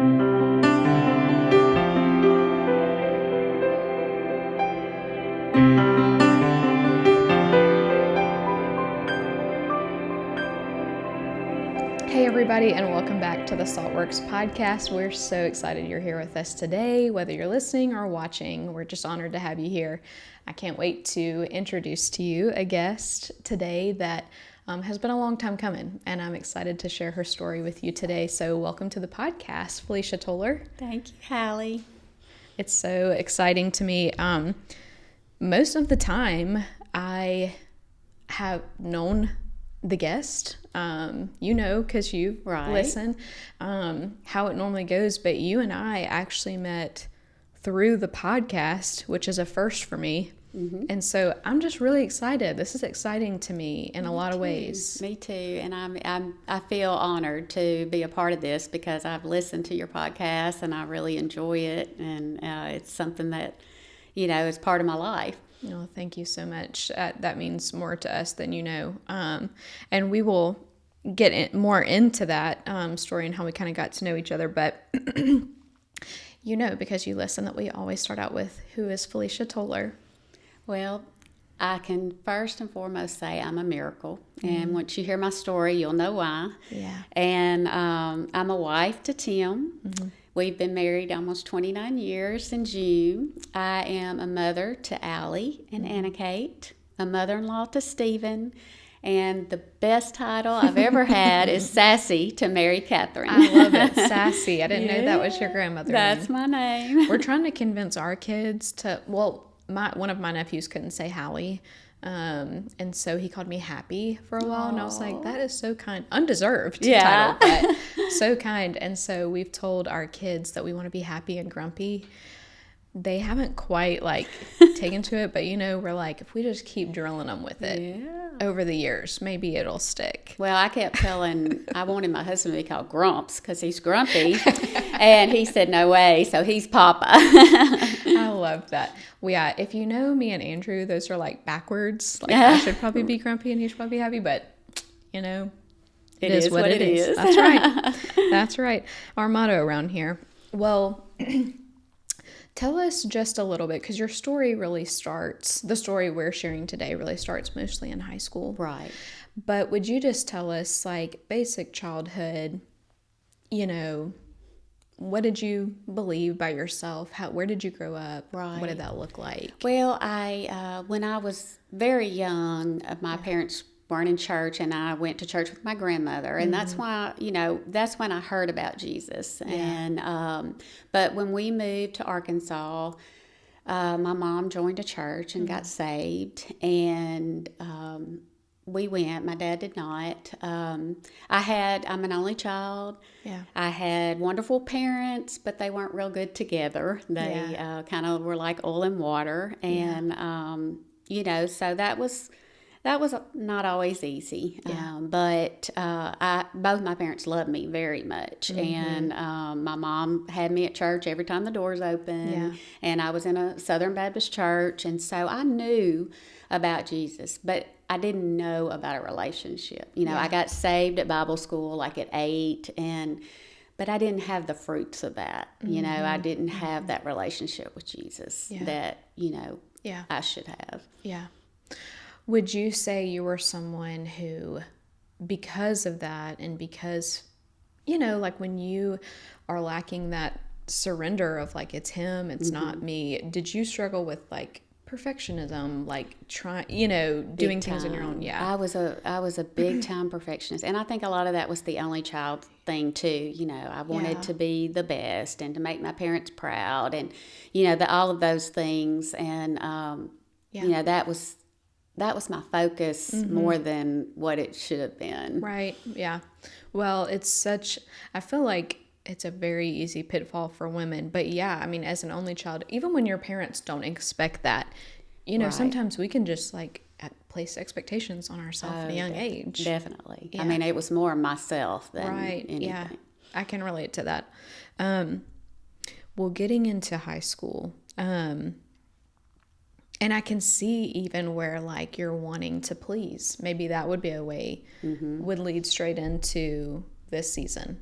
Hey everybody, and welcome back to the Saltworks podcast. We're so excited you're here with us today, whether you're listening or watching. We're just honored to have you here. I can't wait to introduce to you a guest today that has been a long time coming, and I'm excited to share her story with you today. So welcome to the podcast, Felicia Toler. Thank you, Hallie. It's so exciting to me. Most of the time, I have known the guest, because you listen, how it normally goes. But you and I actually met through the podcast, which is a first for me. Mm-hmm. And so I'm just really excited. This is exciting to me in a lot of ways. Me too. And I feel honored to be a part of this because I've listened to your podcast and I really enjoy it. And it's something that, is part of my life. Oh, thank you so much. That means more to us than you know. And we will get more into that story and how we kind of got to know each other. But because you listen, that we always start out with, who is Felicia Toler? Well, I can first and foremost say I'm a miracle. And once you hear my story, you'll know why. Yeah. And I'm a wife to Tim. Mm-hmm. We've been married almost 29 years in June. I am a mother to Allie and Anna Kate, a mother-in-law to Stephen, and the best title I've ever had is Sassy to Mary Catherine. I love it, Sassy. I didn't know that was your grandmother's name. That's my name. We're trying to convince our kids to, one of my nephews couldn't say Hallie. And so he called me Happy for a while. Aww. And I was like, that is so kind. Undeserved title, but so kind. And so we've told our kids that we want to be happy and grumpy. They haven't quite taken to it, but we're like, if we just keep drilling them with it over the years, maybe it'll stick. Well, I kept telling, I wanted my husband to be called Grumps because he's grumpy. And he said, no way. So he's Papa. I love that. Well, yeah, if you know me and Andrew, those are backwards. I should probably be grumpy and he should probably be happy, but it is what it is. That's right. That's right. Our motto around here. Well, tell us just a little bit, because your story really starts, the story we're sharing today really starts mostly in high school. Right. But would you just tell us, basic childhood, what did you believe by yourself? Where did you grow up? Right. What did that look like? Well, when I was very young, my parents weren't in church, and I went to church with my grandmother, and that's why, that's when I heard about Jesus. Yeah. And but when we moved to Arkansas, my mom joined a church and got saved, and we went. My dad did not. I'm an only child. Yeah. I had wonderful parents, but they weren't real good together. They kind of were like oil and water, and so that was not always easy. Yeah. But both my parents loved me very much, and my mom had me at church every time the doors opened, and I was in a Southern Baptist church, and so I knew about Jesus, but I didn't know about a relationship. I got saved at Bible school at 8, but I didn't have the fruits of that. I didn't have that relationship with Jesus that, I should have. Yeah. Would you say you were someone who, because of that, and because, when you are lacking that surrender of it's him, it's not me, did you struggle with perfectionism, doing things on your own? Yeah. I was a big time perfectionist, and I think a lot of that was the only child thing too. I wanted to be the best and to make my parents proud, and all of those things, and that was my focus more than what it should have been. Right. Yeah. Well, I feel like it's a very easy pitfall for women. But yeah, as an only child, even when your parents don't expect that, sometimes we can just place expectations on ourselves at a young age. Definitely. Yeah. It was more myself than anything. Yeah. I can relate to that. Well, getting into high school, and I can see even where you're wanting to please. Maybe that would be a way, would lead straight into this season.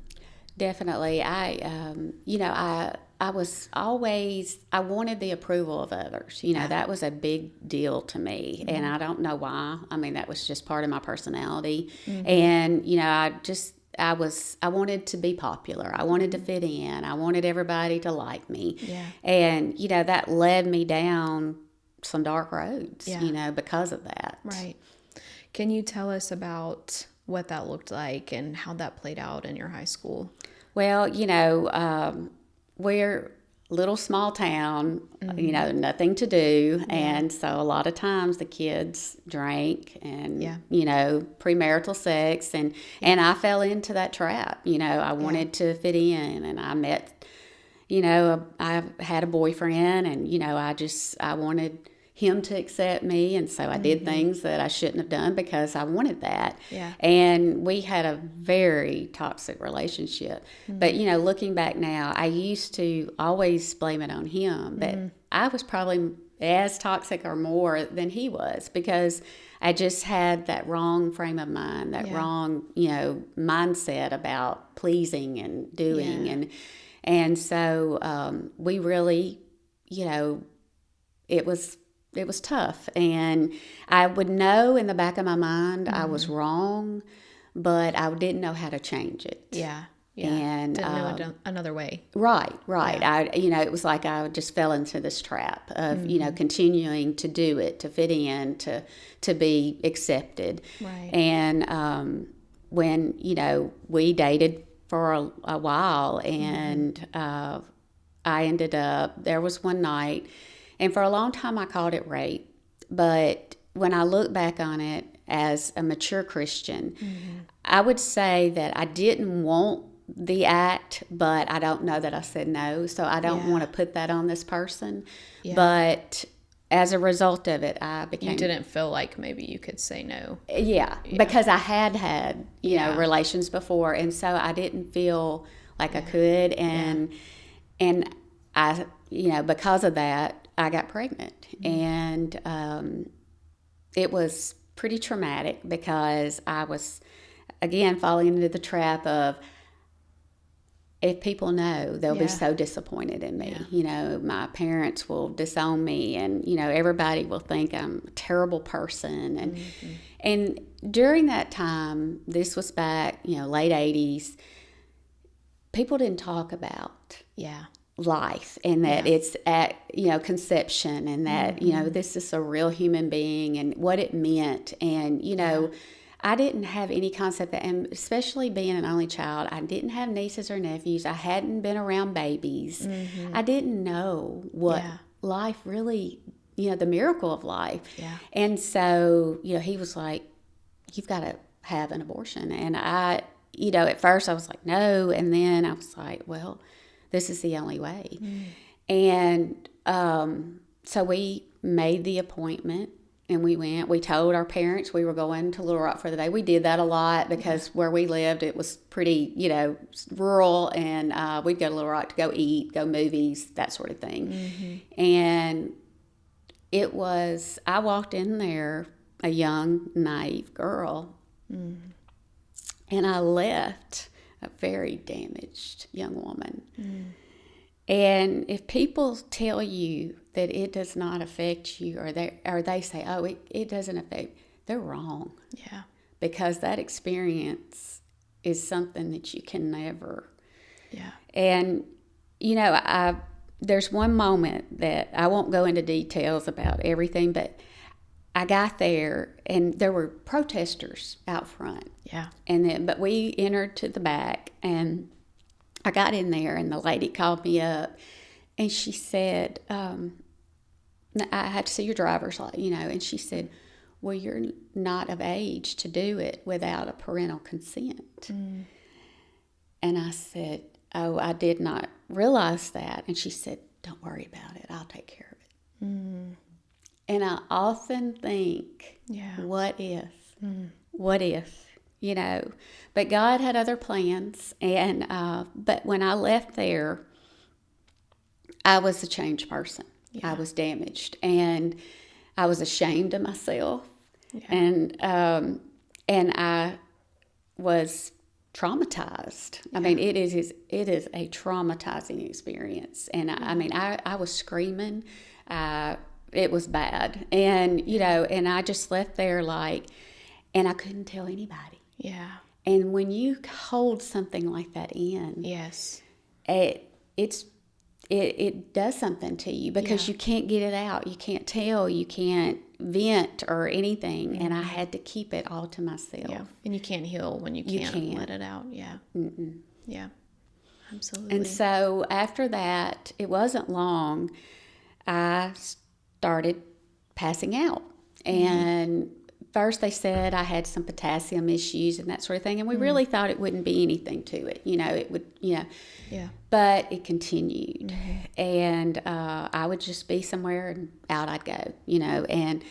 Definitely. I was always, I wanted the approval of others. That was a big deal to me. And I don't know why. I mean, that was just part of my personality. And, I wanted to be popular. I wanted to fit in. I wanted everybody to like me. Yeah. And, that led me down some dark roads, because of that. Right. Can you tell us about what that looked like and how that played out in your high school? Well, we're a little small town, nothing to do. Yeah. And so a lot of times the kids drank and, premarital sex. And I fell into that trap. I wanted to fit in, and I met, I had a boyfriend, and, I wanted him to accept me, and so I did things that I shouldn't have done because I wanted that. Yeah. And we had a very toxic relationship. But looking back now, I used to always blame it on him, but I was probably as toxic or more than he was, because I just had that wrong frame of mind, that wrong mindset about pleasing and doing. And so we really, it was tough, and I would know in the back of my mind I was wrong, but I didn't know how to change it. Yeah. And didn't know another way. Right. Yeah. It was like I just fell into this trap of continuing to do it, to fit in, to be accepted. Right. And when we dated for a while, and I ended up, there was one night. And for a long time, I called it rape. But when I look back on it as a mature Christian, I would say that I didn't want the act, but I don't know that I said no. So I don't want to put that on this person. Yeah. But as a result of it, I became... You didn't feel like maybe you could say no. Yeah, because I had, relations before. And so I didn't feel like I could. And I, because of that, I got pregnant, and it was pretty traumatic because I was, again, falling into the trap of, if people know, they'll be so disappointed in me. Yeah. My parents will disown me, and, everybody will think I'm a terrible person. And during that time, this was back, late 80s, people didn't talk about life, and that it's at conception, and that this is a real human being, and what it meant. And I didn't have any concept that, and especially being an only child, I didn't have nieces or nephews. I hadn't been around babies. I didn't know what life really, the miracle of life. And so he was like, you've got to have an abortion. And I, at first I was like, no, and then I was like, well, this is the only way. And so we made the appointment, and we went. We told our parents we were going to Little Rock for the day. We did that a lot because where we lived, it was pretty, rural, and we'd go to Little Rock to go eat, go movies, that sort of thing. And it was, I walked in there, a young, naive girl, and I left a very damaged young woman. And if people tell you that it does not affect you, or they say, oh, it doesn't affect, they're wrong. Yeah. Because that experience is something that you can never. Yeah. And, there's one moment that I won't go into details about everything, but I got there, and there were protesters out front. Yeah. But we entered to the back, and I got in there, and the lady called me up, and she said, I had to see your driver's license, and she said, well, you're not of age to do it without a parental consent. And I said, oh, I did not realize that. And she said, don't worry about it. I'll take care of it. And I often think, what if? What if? But God had other plans. And but when I left there, I was a changed person. I was damaged, and I was ashamed of myself. And I was traumatized. I mean, it is a traumatizing experience. And I mean, I was screaming. It was bad. And, you know, and I just left there like, and I couldn't tell anybody. Yeah. And when you hold something like that in, Yes. it does something to you because you can't get it out. You can't tell. You can't vent or anything. And I had to keep it all to myself. Yeah. And you can't heal when you can't let it out. Yeah. Mm-mm. Yeah. Absolutely. And so after that, it wasn't long, I started passing out. And first they said I had some potassium issues and that sort of thing. And we really thought it wouldn't be anything to it. You know, it would, you know. Yeah. But it continued. And I would just be somewhere and out I'd go, you know. And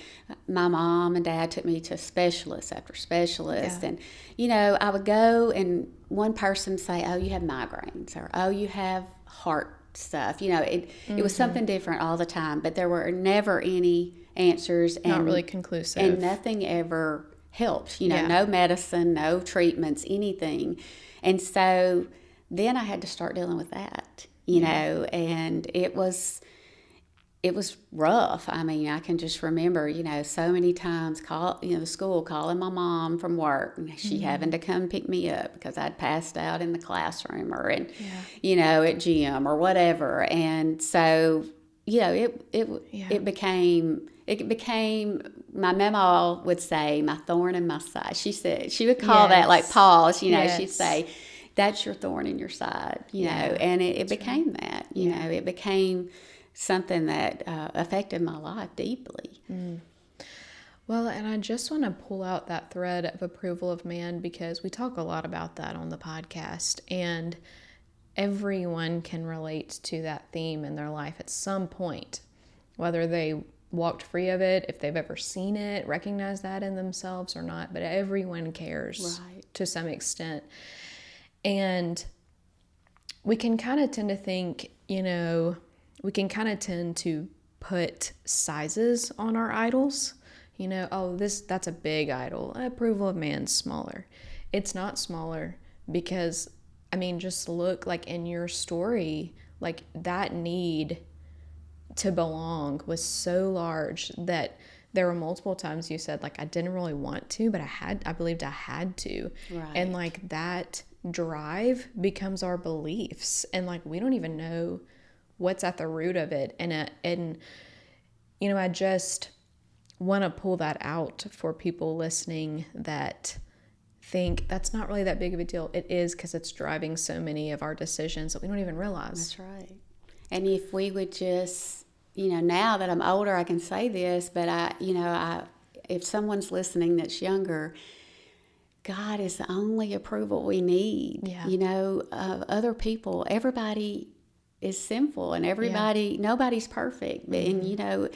my mom and dad took me to specialist after specialist. And, you know, I would go and one person say, oh, you have migraines, or, oh, you have heart stuff. You know, it was something different all the time. But there were never any answers. And, not really conclusive. And nothing ever helped. You know, no medicine, no treatments, anything. And so then I had to start dealing with that, you know, and it was rough. I mean, I can just remember, you know, so many times the school calling my mom from work, and she having to come pick me up because I'd passed out in the classroom or you know, at gym or whatever. And so, you know, it became, my mama would say, my thorn in my side. She would call that like pause, you know, she'd say, that's your thorn in your side, you know, and it became that, you know, it became something that affected my life deeply. Well, and I just want to pull out that thread of approval of man because we talk a lot about that on the podcast, and everyone can relate to that theme in their life at some point, whether they walked free of it, if they've ever seen it, recognize that in themselves or not, but everyone cares to some extent. And we can kind of tend to think, you know, we can kind of tend to put sizes on our idols. You know, oh, that's a big idol. Approval of man's smaller. It's not smaller because, I mean, just look like in your story, like that need to belong was so large that there were multiple times you said, like, I didn't really want to, but I believed I had to. Right. And like that drive becomes our beliefs, and like we don't even know what's at the root of it. And you know, I just want to pull that out for people listening that think that's not really that big of a deal. It is, because it's driving so many of our decisions that we don't even realize. That's right. And if we would just, you know, now that I'm older, I can say this, but if someone's listening that's younger, God is the only approval we need. Yeah. You know, other people, everybody is sinful, and nobody's perfect. And, you know,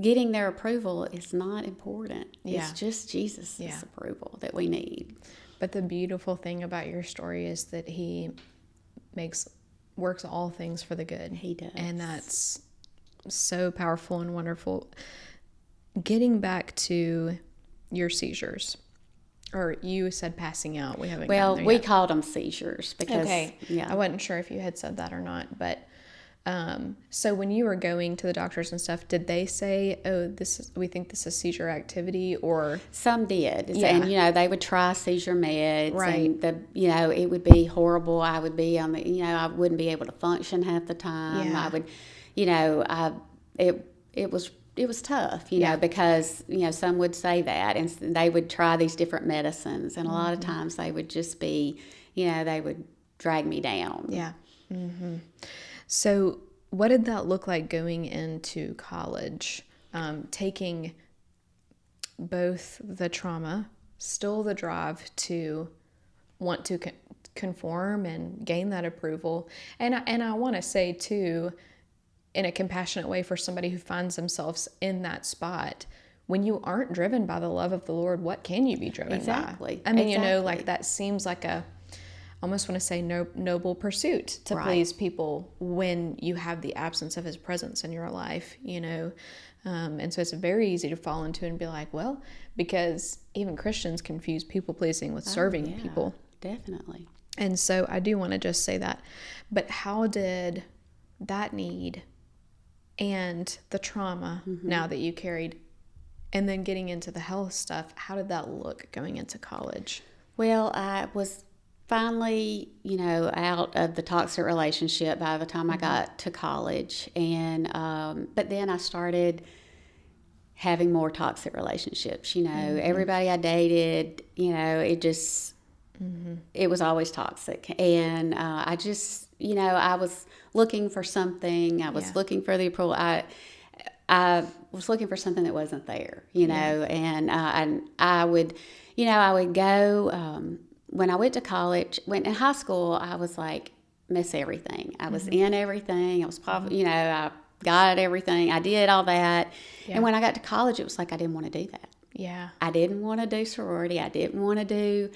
getting their approval is not important. Yeah. It's just Jesus' approval that we need. But the beautiful thing about your story is that he works all things for the good. He does. And that's so powerful and wonderful. Getting back to your seizures. Or you said passing out. We haven't. Well, gotten there we yet. called them seizures because I wasn't sure if you had said that or not. But so when you were going to the doctors and stuff, did they say, "Oh, we think this is seizure activity," or some did? Yeah. And you know, they would try seizure meds, Right. And it would be horrible. I would be on the, I wouldn't be able to function half the time. Yeah. I would, it was tough, you know, because, some would say that, and they would try these different medicines, and a lot of times they would just be, they would drag me down. Yeah. Mm-hmm. So what did that look like going into college? Taking both the trauma, still the drive to want to conform and gain that approval. And I want to say too, in a compassionate way for somebody who finds themselves in that spot, when you aren't driven by the love of the Lord, what can you be driven Exactly. by? I mean, Exactly. like that seems like I almost want to say noble pursuit to Right. please people when you have the absence of his presence in your life, and so it's very easy to fall into and be like, well, because even Christians confuse people pleasing with serving people. definitely. And so I do want to just say that. But how did that need and the trauma now that you carried, and then getting into the health stuff, how did that look going into college? Well, I was finally, out of the toxic relationship by the time I got to college. And, but then I started having more toxic relationships. Everybody I dated, it just, it was always toxic. And I just, I was looking for something. I was looking for the approval. I was looking for something that wasn't there, and I would, I would go, when I went to college, when in high school, I was like, miss everything. I was in everything. I was, I got everything. I did all that. Yeah. And when I got to college, it was like, I didn't want to do that. Yeah. I didn't want to do sorority. I didn't want to do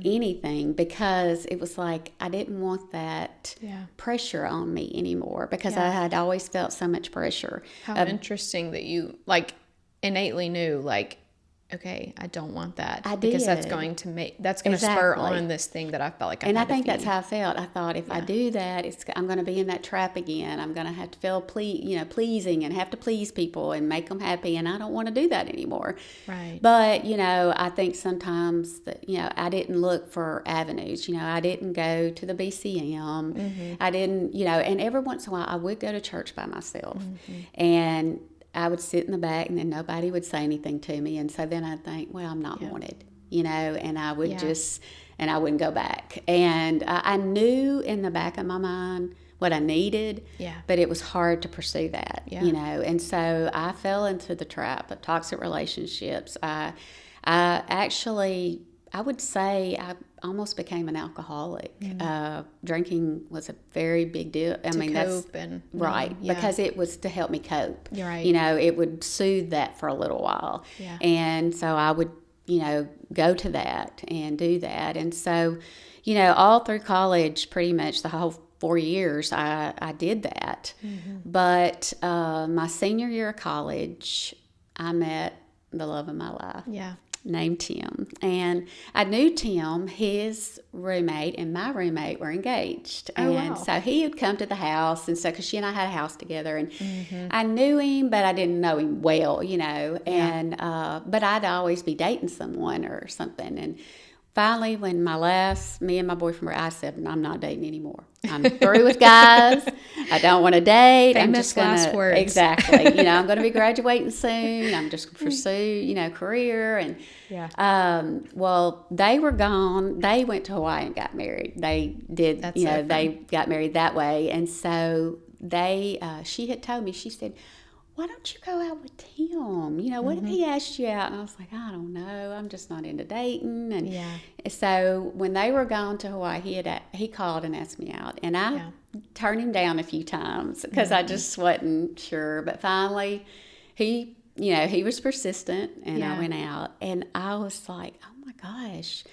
anything because it was like, I didn't want that pressure on me anymore because I had always felt so much pressure. How interesting that you innately knew okay, I don't want that. I did. Because that's going to spur on this thing that I felt like I had to feed. And I think that's how I felt. I thought if I do that, I'm going to be in that trap again. I'm going to have to feel pleasing and have to please people and make them happy. And I don't want to do that anymore. Right. But, I think sometimes that, I didn't look for avenues. I didn't go to the BCM. I didn't, and every once in a while I would go to church by myself. And I would sit in the back and then nobody would say anything to me. And so then I'd think, well, I'm not wanted, and I would and I wouldn't go back. And I knew in the back of my mind what I needed, but it was hard to pursue that, And so I fell into the trap of toxic relationships. I would say I almost became an alcoholic. Drinking was a very big deal. Because it was to help me cope. You're right. It would soothe that for a little while. Yeah. And so I would, go to that and do that. And so, all through college, pretty much the whole 4 years, I did that. But my senior year of college, I met the love of my life. Yeah. Named Tim. And I knew Tim, his roommate and my roommate were engaged. And so he had come to the house, and so because she and I had a house together, and I knew him, but I didn't know him well, and but I'd always be dating someone or something. And finally, when me and my boyfriend I said, I'm not dating anymore. I'm through with guys. I don't want to date. Famous I'm just gonna, last words. Exactly. I'm going to be graduating soon. I'm just going to pursue, career. And well, they were gone. They went to Hawaii and got married. They did. They got married that way. And so she had told me. She said, why don't you go out with Tim? What if he asked you out? And I was like, I don't know. I'm just not into dating. And so when they were gone to Hawaii, he called and asked me out. And I turned him down a few times because I just wasn't sure. But finally, he was persistent, and I went out. And I was like, oh my gosh,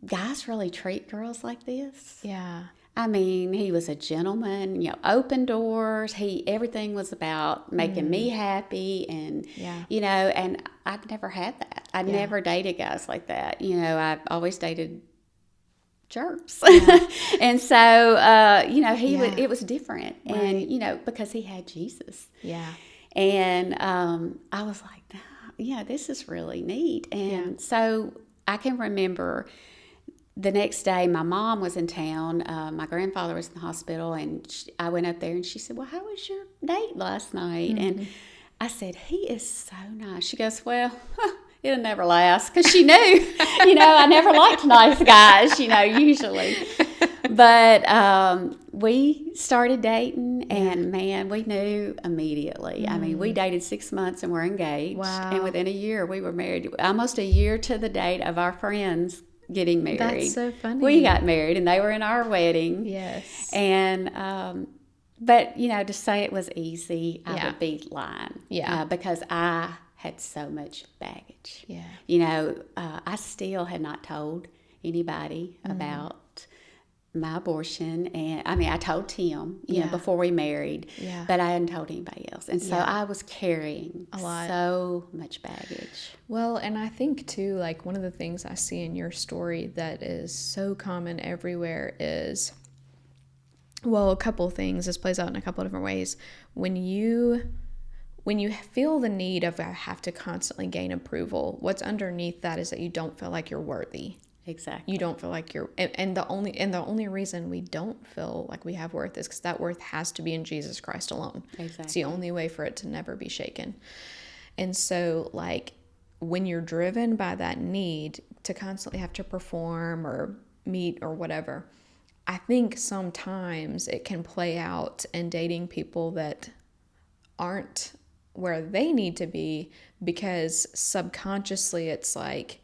guys really treat girls like this? Yeah. I mean, he was a gentleman, open doors. Everything was about making me happy, and, and I've never had that. I'd never dated guys like that. I've always dated jerks. Yeah. And so, it was different. Right. And, because he had Jesus. Yeah. And I was like, this is really neat. And so I can remember the next day, my mom was in town. My grandfather was in the hospital, and I went up there, and she said, well, how was your date last night? And I said, he is so nice. She goes, well, it'll never last, because she knew, I never liked nice guys, usually. But we started dating, and man, we knew immediately. I mean, we dated 6 months and we're engaged. Wow. And within a year, we were married, almost a year to the date of our friends getting married. That's so funny. We got married, and they were in our wedding. Yes. And but to say it was easy, I would be lying. Yeah. Because I had so much baggage. Yeah. I still had not told anybody about my abortion, and I told Tim, you know, before we married, Yeah. but I hadn't told anybody else, and so Yeah. I was carrying A lot. so much baggage. Well, and I think too, like one of the things I see in your story that is so common everywhere is, well, a couple of things. This plays out in a couple of different ways. When you feel the need of I have to constantly gain approval, what's underneath that is that you don't feel like you're worthy. Exactly. You don't feel like you're, and the only reason we don't feel like we have worth is because that worth has to be in Jesus Christ alone. Exactly. It's the only way for it to never be shaken. And so, like, when you're driven by that need to constantly have to perform or meet or whatever, I think sometimes it can play out in dating people that aren't where they need to be, because subconsciously it's like,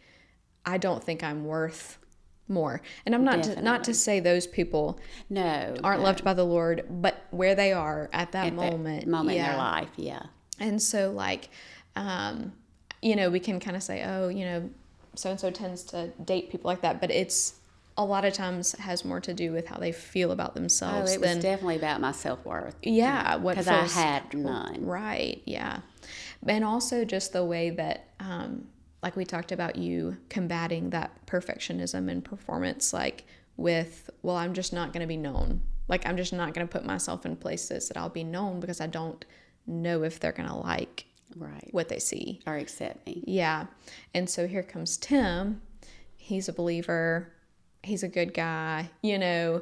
I don't think I'm worth more. And I'm not to say those people aren't loved by the Lord, but where they are at that moment in their life, And so, like, you know, we can kind of say, oh, you know, so-and-so tends to date people like that, but it's a lot of times has more to do with how they feel about themselves. It was definitely about my self-worth. Yeah. Because I had none. Right, yeah. And also just the way that, like we talked about, you combating that perfectionism and performance, like with, well, I'm just not going to be known. Like, I'm just not going to put myself in places that I'll be known because I don't know if they're going to like what they see. Or accept me. Yeah. And so here comes Tim. He's a believer. He's a good guy, you know.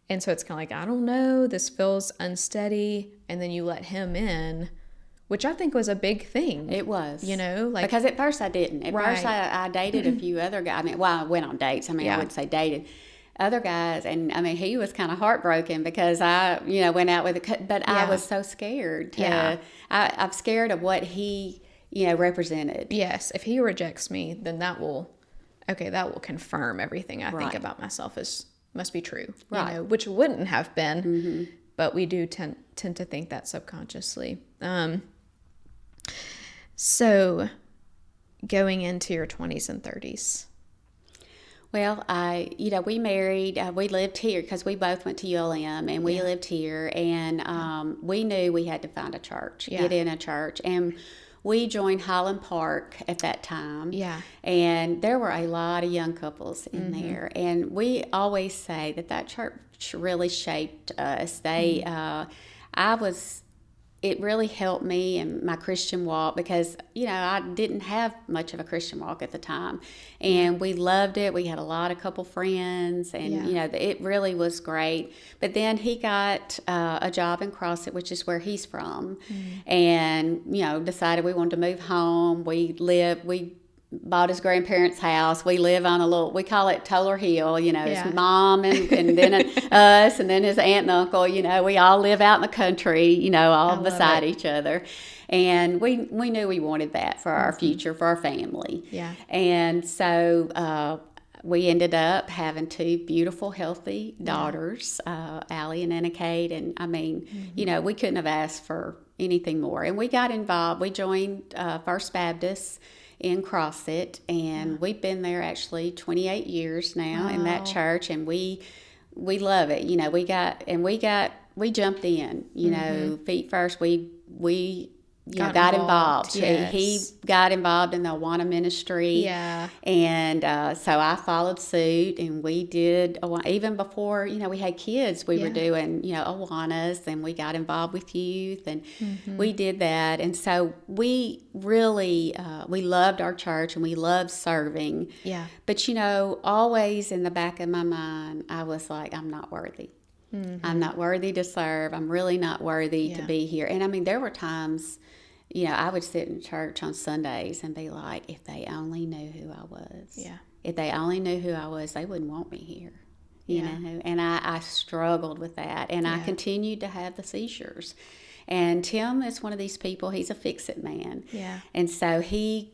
And so it's kind of like, I don't know, this feels unsteady. And then you let him in, which I think was a big thing. It was. You know, like, because at first I didn't. At first I dated a few other guys. I mean, well, I went on dates. I mean, I wouldn't say dated other guys. And I mean, he was kind of heartbroken because I, you know, went out with but I was so scared. I'm scared of what he, you know, represented. Yes. If he rejects me, then that will confirm everything I think about myself must be true. You know, which wouldn't have been, but we do tend to think that subconsciously. So going into your 20s and 30s. Well, we married, we lived here because we both went to ULM, and we lived here, and we knew we had to find a church, get in a church, and we joined Highland Park at that time. Yeah. And there were a lot of young couples in there, and we always say that church really shaped us. It really helped me in my Christian walk because, you know, I didn't have much of a Christian walk at the time. And we loved it. We had a lot of couple friends, and, you know, it really was great. But then he got a job in Crossett, which is where he's from, and, you know, decided we wanted to move home. We bought his grandparents' house. We live on we call it Toler Hill, you know, his mom and then us, and then his aunt and uncle, you know, we all live out in the country, you know, all beside each other. And we knew we wanted that for our future, for our family. Yeah. And so we ended up having two beautiful, healthy daughters, Allie and Anna Kate. And I mean, you know, we couldn't have asked for anything more. And we got involved. We joined First Baptist in Crossett, and we've been there actually 28 years now in that church, and we love it. You know, we jumped in, you know, feet first. We got involved. Yes. He got involved in the Awana ministry. Yeah. And so I followed suit, and we did, even before, you know, we had kids, we were doing, you know, Awanas, and we got involved with youth, and we did that. And so we really, we loved our church, and we loved serving. Yeah. But, you know, always in the back of my mind, I was like, I'm not worthy. I'm not worthy to serve. I'm really not worthy to be here. And I mean, there were times, you know, I would sit in church on Sundays and be like, if they only knew who I was. Yeah. If they only knew who I was, they wouldn't want me here. You know, and I struggled with that. And I continued to have the seizures. And Tim is one of these people, he's a fix-it man. Yeah. And so he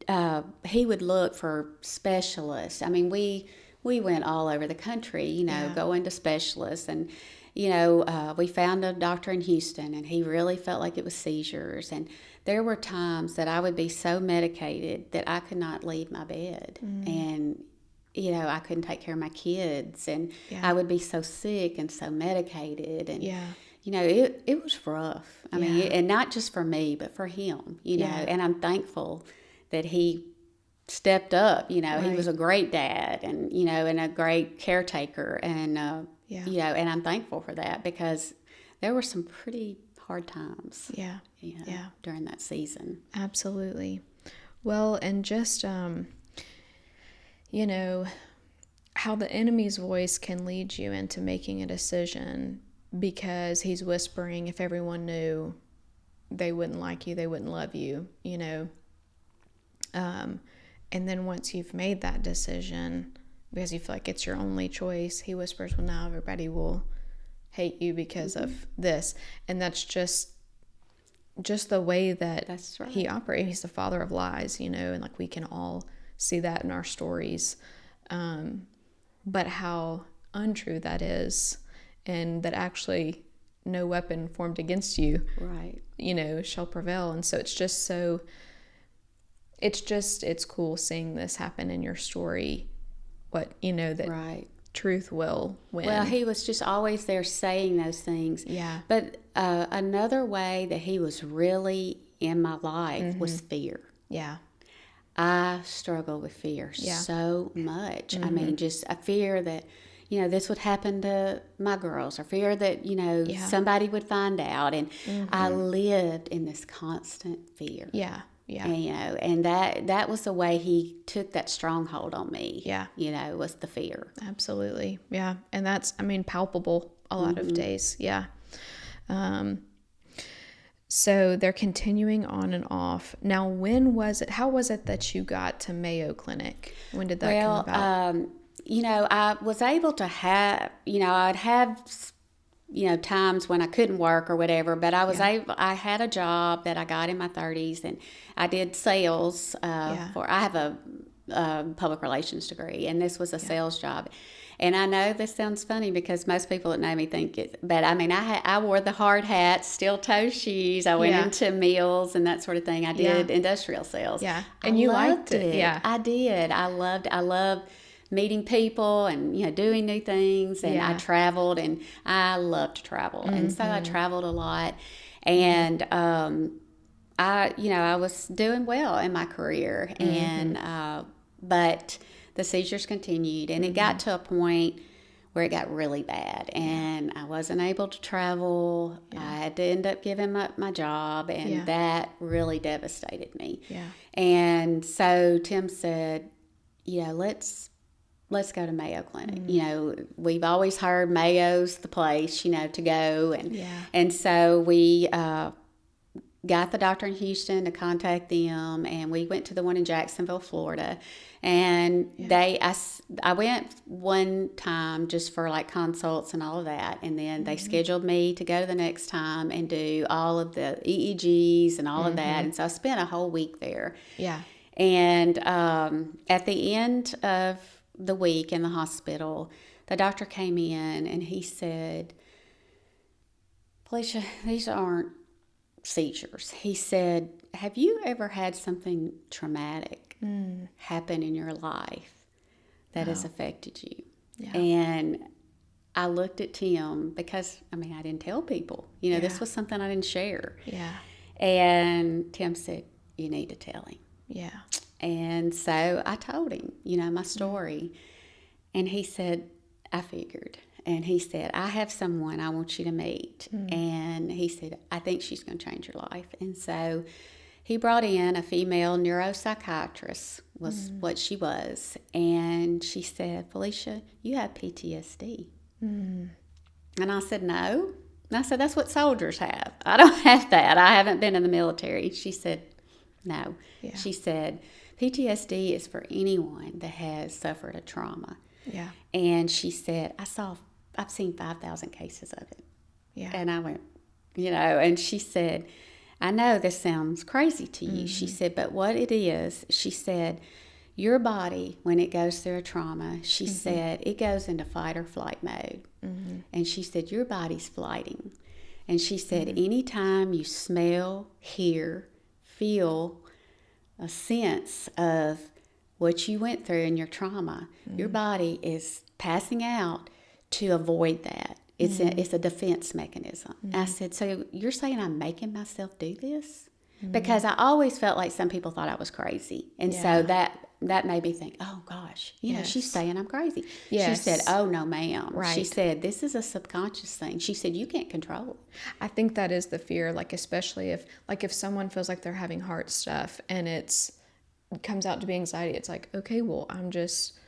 would look for specialists. I mean, we went all over the country, you know, going to specialists. And, you know, we found a doctor in Houston, and he really felt like it was seizures. And there were times that I would be so medicated that I could not leave my bed. And I couldn't take care of my kids, and I would be so sick and so medicated, and it was rough. I mean, and not just for me, but for him, and I'm thankful that he stepped up. He was a great dad, and and a great caretaker, and and I'm thankful for that, because there were some pretty hard times during that season. Absolutely. Well, and just how the enemy's voice can lead you into making a decision, because he's whispering, if everyone knew, they wouldn't like you, they wouldn't love you, and then once you've made that decision, because you feel like it's your only choice, he whispers, well, now everybody will hate you because of this. And that's just the way that he operates. He's the father of lies, and like we can all see that in our stories. But how untrue that is, and that actually no weapon formed against you, shall prevail. And so it's cool seeing this happen in your story, that truth will win. Well, he was just always there saying those things. Yeah. But another way that he was really in my life was fear. Yeah. I struggle with fear so much. I mean, just a fear that, this would happen to my girls, or fear that, somebody would find out. And I lived in this constant fear. Yeah. Yeah. And that was the way he took that stronghold on me. Yeah. Was the fear. Absolutely. Yeah. And that's, palpable a lot of days. Yeah. So they're continuing on and off. Now, how was it that you got to Mayo Clinic? When did that come about? I was able to have, I'd have, times when I couldn't work or whatever, but I was I had a job that I got in my 30s, and I did sales I have a public relations degree, and this was a sales job. And I know this sounds funny, because most people that know me think it, but I wore the hard hats, steel-toe shoes. I went into meals and that sort of thing. I did industrial sales. Yeah, and you liked it. Yeah, I did. I loved meeting people and doing new things. And I traveled, and I love to travel, and so I traveled a lot. And I was doing well in my career, and but the seizures continued, and it got to a point where it got really bad, and I wasn't able to travel. I had to end up giving up my job, and that really devastated me. Yeah. And so Tim said, let's go to Mayo Clinic. We've always heard Mayo's the place, to go, and so we got the doctor in Houston to contact them, and we went to the one in Jacksonville, Florida. And I went one time just for like consults and all of that, and then they scheduled me to go the next time and do all of the EEGs and all of that. And so I spent a whole week there. Yeah. And at the end of the week in the hospital, the doctor came in and he said, Felicia, these aren't seizures. He said, have you ever had something traumatic happen in your life that has affected you? Yeah. And I looked at Tim, because I didn't tell people, this was something I didn't share. Yeah. And Tim said, you need to tell him. Yeah. And so I told him, my story. And he said, I figured. And he said, I have someone I want you to meet. And he said, I think she's going to change your life. And so he brought in a female neuropsychiatrist, was what she was. And she said, Felicia, you have PTSD. And I said, no. And I said, that's what soldiers have. I don't have that. I haven't been in the military. She said, no. Yeah. She said, PTSD is for anyone that has suffered a trauma. Yeah. And she said, I've seen 5,000 cases of it. Yeah. And I went, and she said, I know this sounds crazy to you. She said, but what it is, she said, your body, when it goes through a trauma, she said, it goes into fight or flight mode. And she said, your body's flighting. And she said, anytime you smell, hear, feel a sense of what you went through and your trauma, your body is passing out to avoid that. It's a defense mechanism. I said, so you're saying I'm making myself do this? Because I always felt like some people thought I was crazy. And so that made me think, oh gosh, she's saying I'm crazy. She said, oh no, ma'am. Right. She said, this is a subconscious thing. She said, you can't control it. I think that is the fear, like especially if someone feels like they're having heart stuff and it comes out to be anxiety, it's like, okay, well, I'm just,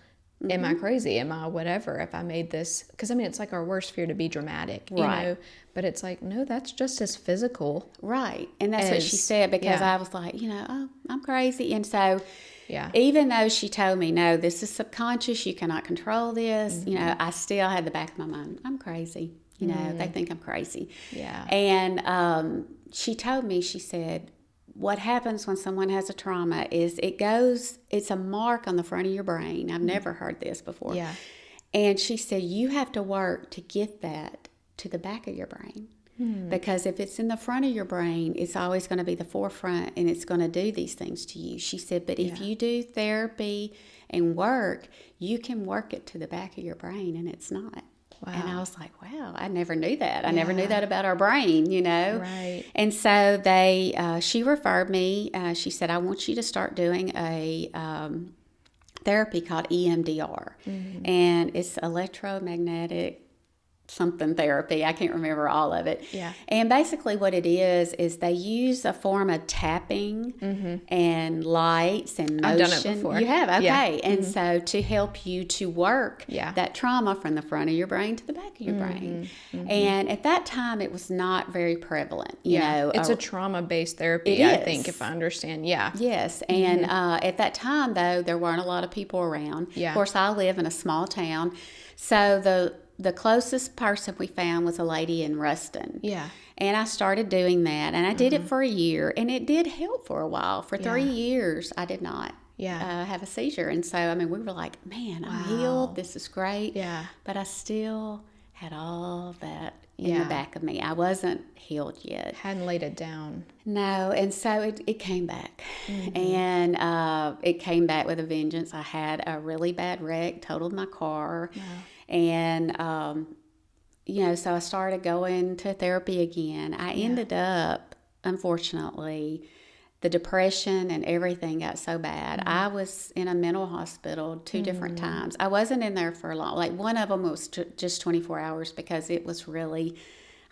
am I crazy? Am I whatever? If I made this, because I mean, it's like our worst fear to be dramatic, you know, but it's like, no, that's just as physical. Right. And that's what she said, because I was like, oh, I'm crazy. And so even though she told me, no, this is subconscious, you cannot control this, I still had the back of my mind, I'm crazy. They think I'm crazy. Yeah. And she told me, she said, what happens when someone has a trauma is it's a mark on the front of your brain. I've never heard this before. Yeah. And she said, you have to work to get that to the back of your brain. Because if it's in the front of your brain, it's always going to be the forefront and it's going to do these things to you. She said, but if you do therapy and work, you can work it to the back of your brain, and it's not. Wow. And I was like, wow, I never knew that. I never knew that about our brain, Right. And so she referred me. She said, I want you to start doing a therapy called EMDR. And it's electromagnetic something therapy. I can't remember all of it. Yeah. And basically what it is they use a form of tapping and lights and motion. I've done it before. You have? Okay. Yeah. And so to help you to work that trauma from the front of your brain to the back of your brain. And at that time, it was not very prevalent. You know, it's a trauma-based therapy, I think, if I understand. Yeah. Yes. And at that time, though, there weren't a lot of people around. Yeah. Of course, I live in a small town. So the closest person we found was a lady in Ruston. Yeah. And I started doing that. And I did it for a year. And it did help for a while. For 3 years, I did not have a seizure. And so, I mean, we were like, man, I'm healed. This is great. Yeah. But I still had all that in the back of me. I wasn't healed yet. Hadn't laid it down. No, and so it came back. And it came back with a vengeance. I had a really bad wreck, totaled my car. Wow. And, so I started going to therapy again. I ended up, unfortunately, the depression and everything got so bad. I was in a mental hospital 2 different times. I wasn't in there for long. Like, one of them was just 24 hours because it was really,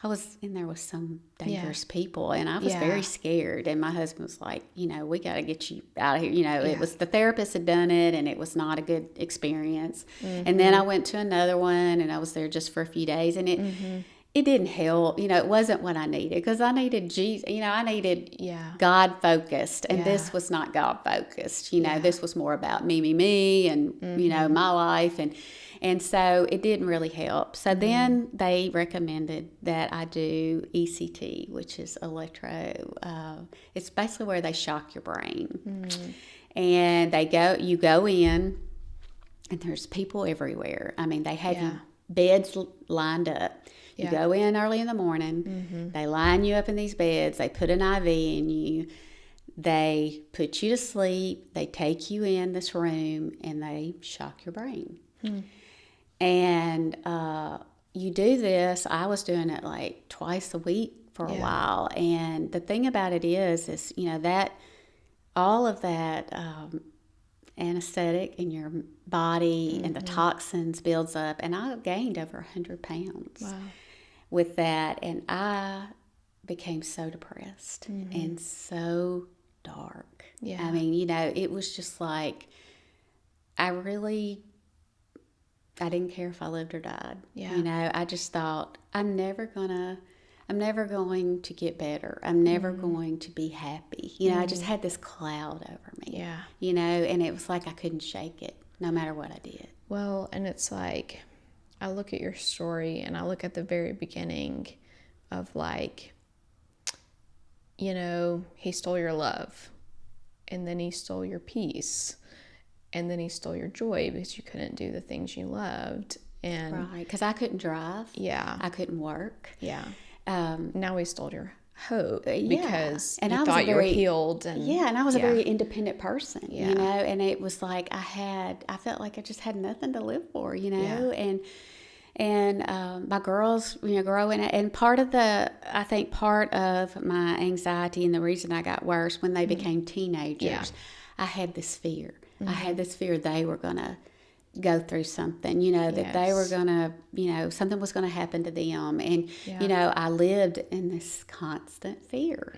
I was in there with some dangerous people, and I was very scared. And my husband was like, we got to get you out of here. It was, the therapist had done it, and it was not a good experience. And then I went to another one, and I was there just for a few days, and it didn't help. It wasn't what I needed, because I needed Jesus. I needed God focused, and this was not God focused. This was more about me, and my life, and so it didn't really help. So then they recommended that I do ECT, which is it's basically where they shock your brain. And you go in, and there's people everywhere. I mean, they have you beds lined up. You go in early in the morning. They line you up in these beds. They put an IV in you. They put you to sleep. They take you in this room, and they shock your brain. And you do this. I was doing it like twice a week for a while. And the thing about it is that all of that anesthetic in your body and the toxins builds up. And I gained over 100 pounds with that. And I became so depressed and so dark. I mean, it was just like, I didn't care if I lived or died. I just thought, I'm never going to get better. I'm never going to be happy. I just had this cloud over me. And it was like I couldn't shake it, no matter what I did. Well, and it's like, I look at your story, and I look at the very beginning of like, he stole your love, and then he stole your peace. And then he stole your joy because you couldn't do the things you loved. And right, because I couldn't drive. Yeah. I couldn't work. Yeah. Now he stole your hope because and you thought you were healed. And and I was a very independent person, Yeah. you know, and it was like I felt like I just had nothing to live for, you know, and my girls, you know, growing, and I think part of my anxiety and the reason I got worse when they became teenagers, I had this fear. I had this fear they were going to go through something, you know, that they were going to, you know, something was going to happen to them. And, you know, I lived in this constant fear,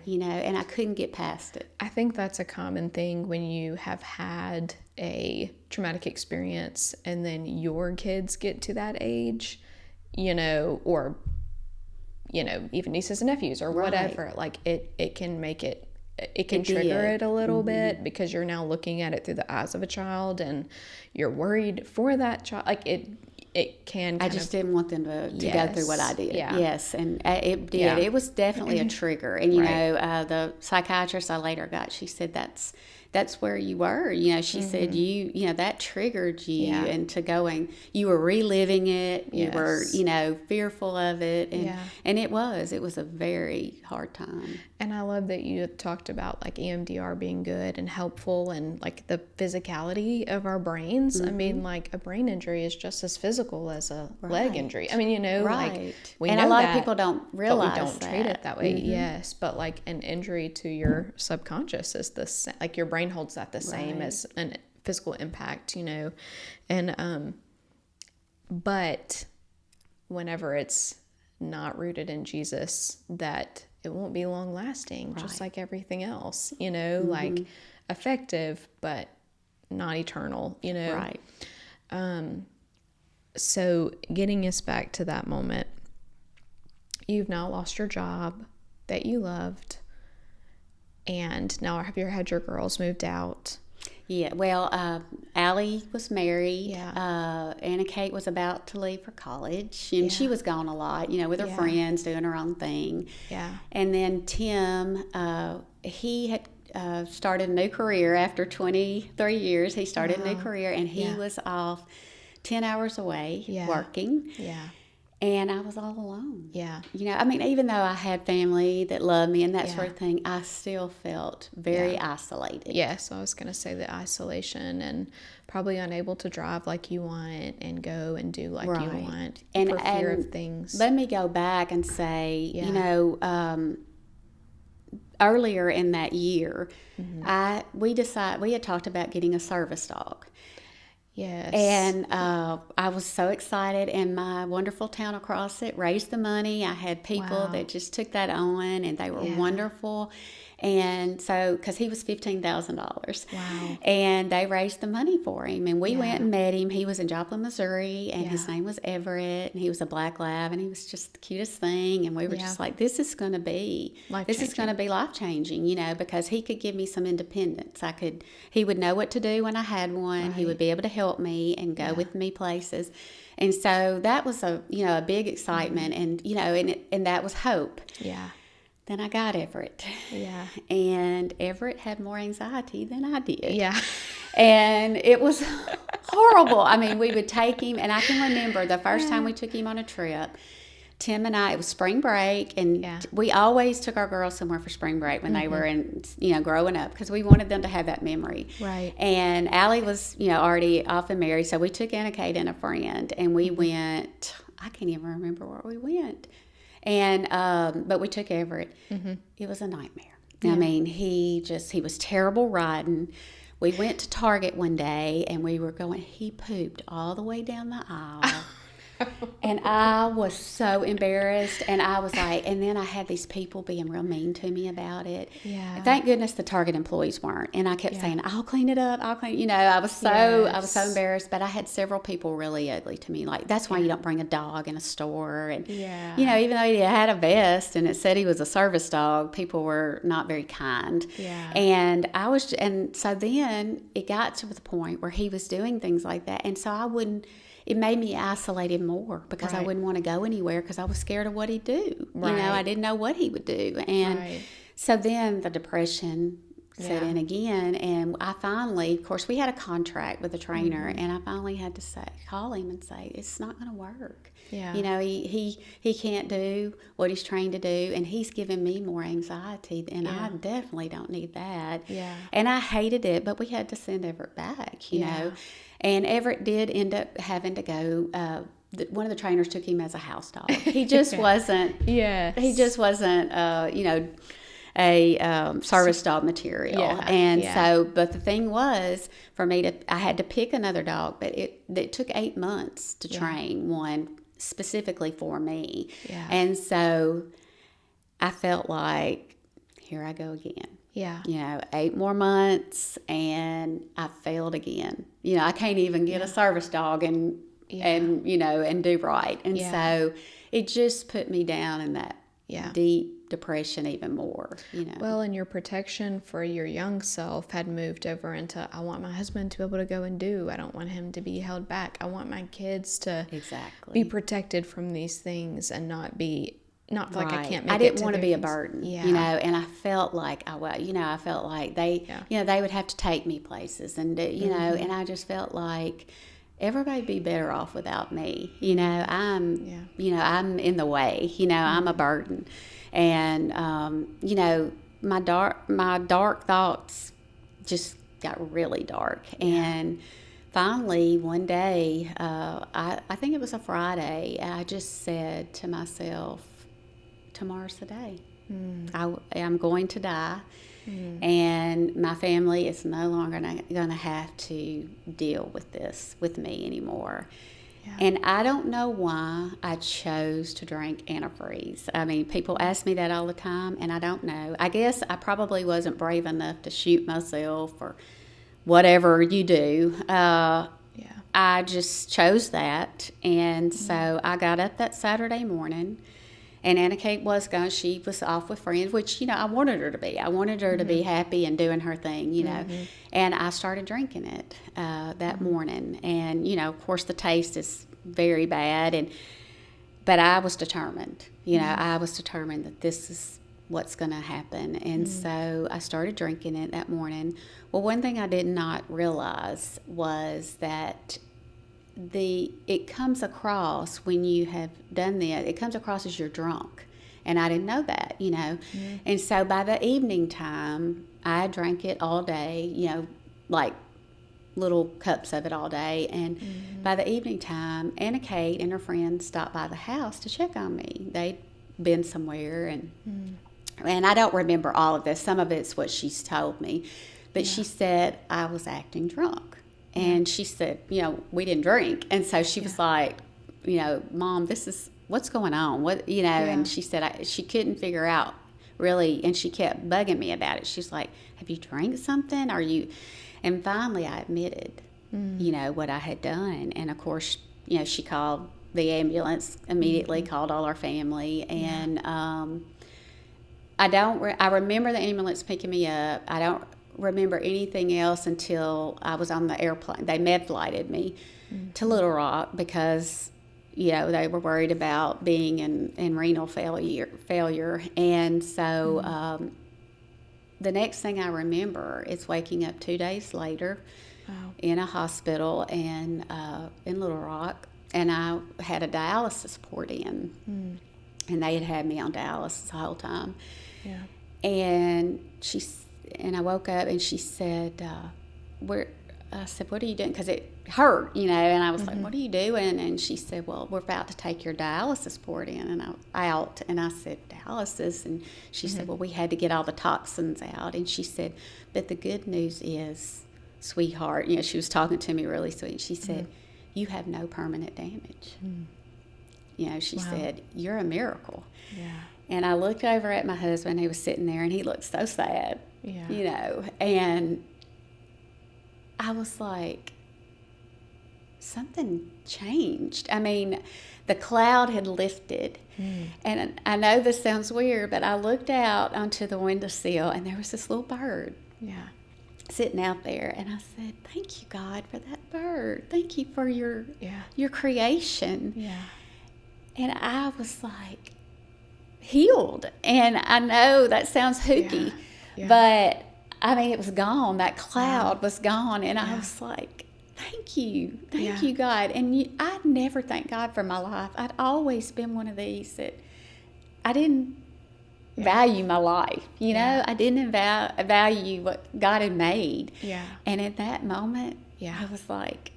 you know, and I couldn't get past it. I think that's a common thing when you have had a traumatic experience and then your kids get to that age, you know, or, you know, even nieces and nephews or whatever, like it can make it can trigger it a little bit because you're now looking at it through the eyes of a child and you're worried for that child. Like it can I just didn't want them to go through what I did. Yeah. Yes, and it did. Yeah. It was definitely a trigger. And, you know, the psychiatrist I later got, she said that's where you were. You know, she said you know, that triggered you into going, you were reliving it. You were, you know, fearful of it. And it was a very hard time. And I love that you talked about like EMDR being good and helpful and like the physicality of our brains. I mean, like a brain injury is just as physical as a leg injury. I mean, you know, like we know a lot that, of people don't realize but we don't treat it that way. Yes, but like an injury to your subconscious is the same. Like your brain holds that the same as an physical impact, you know. And but whenever it's not rooted in Jesus, that it won't be long lasting, just like everything else, you know, like effective, but not eternal, you know? Right. So getting us back to that moment, you've now lost your job that you loved, and now have you had your girls moved out? Yeah, well, Allie was married. Yeah. Anna Kate was about to leave for college, and she was gone a lot, you know, with her friends, doing her own thing. Yeah. And then Tim, he had started a new career after 23 years. He started a new career, and he was off 10 hours away working. Yeah. And I was all alone. Yeah. You know, I mean, even though I had family that loved me and that sort of thing, I still felt very isolated. Yes, I was going to say the isolation and probably unable to drive like you want and go and do like you want for fear of things. Let me go back and say, you know, earlier in that year, we had talked about getting a service dog. Yes. And I was so excited, and my wonderful town across it raised the money. I had people that just took that on, and they were wonderful. And so, because he was $15,000. Wow. And they raised the money for him. And we went and met him. He was in Joplin, Missouri, and his name was Everett. And he was a black lab, and he was just the cutest thing. And we were just like, this is going to be life-changing, you know, because he could give me some independence. He would know what to do when I had one. Right. He would be able to help me and go with me places. And so that was a big excitement, and, you know, and that was hope. Yeah. Then I got Everett. Yeah. And Everett had more anxiety than I did. Yeah. And it was horrible. I mean, we would take him, and I can remember the first time we took him on a trip, Tim and I, it was spring break, and we always took our girls somewhere for spring break when they were in, you know, growing up, because we wanted them to have that memory. Right. And Allie was, you know, already off and married, so we took Anna Kate and a friend, and we went, I can't even remember where we went. And but we took Everett. It was a nightmare. I mean, he was terrible riding. We went to Target one day, and we were going, he pooped all the way down the aisle. And I was so embarrassed, and I was like, and then I had these people being real mean to me about it. Yeah. Thank goodness the Target employees weren't, and I kept saying, I'll clean it up, you know, I was so embarrassed, but I had several people really ugly to me, like, that's why you don't bring a dog in a store, and you know, even though he had a vest and it said he was a service dog, people were not very kind. And so then it got to the point where he was doing things like that, and so it made me isolated more, because I wouldn't want to go anywhere because I was scared of what he'd do. You know, I didn't know what he would do. And so then the depression set in again. And I finally, of course, we had a contract with the trainer, and I finally had to call him and say, it's not going to work. Yeah. You know, he can't do what he's trained to do, and he's giving me more anxiety, and I definitely don't need that. Yeah. And I hated it, but we had to send Everett back, you know. And Everett did end up having to go. One of the trainers took him as a house dog. He just wasn't. He just wasn't. You know, a service dog material. And so, but the thing was, for me I had to pick another dog, but it took 8 months to train one specifically for me. And so I felt like, here I go again. You know, 8 more months and I failed again. You know, I can't even get a service dog and you know, and do right. And so it just put me down in that deep depression even more, you know. Well, and your protection for your young self had moved over into, I want my husband to be able to go and do. I don't want him to be held back. I want my kids to be protected from these things and not feel like I can't make it. I didn't want to be a burden, you know, and I felt like I felt like they, you know, they would have to take me places and, you know, and I just felt like everybody'd be better off without me. You know, you know, I'm in the way, you know, I'm a burden. And, you know, my dark thoughts just got really dark. And finally, one day, I think it was a Friday, I just said to myself, tomorrow's the day. I'm going to die. And my family is no longer going to have to deal with this with me anymore. And I don't know why I chose to drink antifreeze. I mean, people ask me that all the time, and I don't know. I guess I probably wasn't brave enough to shoot myself or whatever you do. I just chose that. And so I got up that Saturday morning, and Anna Kate was gone. She was off with friends, which, you know, I wanted her to be. I wanted her to be happy and doing her thing, you know. And I started drinking it that morning. And, you know, of course, the taste is very bad. But I was determined. You know, I was determined that this is what's going to happen. And so I started drinking it that morning. Well, one thing I did not realize was that it comes across when you have done that, it comes across as you're drunk. And I didn't know that, you know. And so by the evening time, I drank it all day, you know, like little cups of it all day. And by the evening time, Anna Kate and her friends stopped by the house to check on me. They'd been somewhere, and I don't remember all of this. Some of it's what she's told me. But she said I was acting drunk. And she said, you know, we didn't drink. And so she was like, you know, Mom, this is what's going on. What, you know, and she said she couldn't figure out really. And she kept bugging me about it. She's like, have you drank something? Are you? And finally I admitted, you know, what I had done. And of course, you know, she called the ambulance immediately, called all our family. And I remember the ambulance picking me up. I don't remember anything else until I was on the airplane. They med-flighted me to Little Rock because, you know, they were worried about being in renal failure. And so the next thing I remember is waking up 2 days later in a hospital and in Little Rock, and I had a dialysis port in, and they had me on dialysis the whole time. And I woke up and she said, I said, what are you doing? Because it hurt, you know, and I was like, what are you doing? And she said, well, we're about to take your dialysis port in and out. And I said, dialysis? And she said, well, we had to get all the toxins out. And she said, but the good news is, sweetheart, you know, she was talking to me really sweet. She said, you have no permanent damage. You know, she said, you're a miracle. And I looked over at my husband. He was sitting there, and he looked so sad, you know. And I was like, something changed. I mean, the cloud had lifted. And I know this sounds weird, but I looked out onto the windowsill, and there was this little bird sitting out there. And I said, thank you, God, for that bird. Thank you for your creation. And I was like, healed. And I know that sounds hooky, but I mean, it was gone. That cloud was gone. And I was like, thank you. Thank you, God. And I'd never thank God for my life. I'd always been one of these that I didn't value my life. You know, I didn't value what God had made. Yeah. And at that moment, I was like,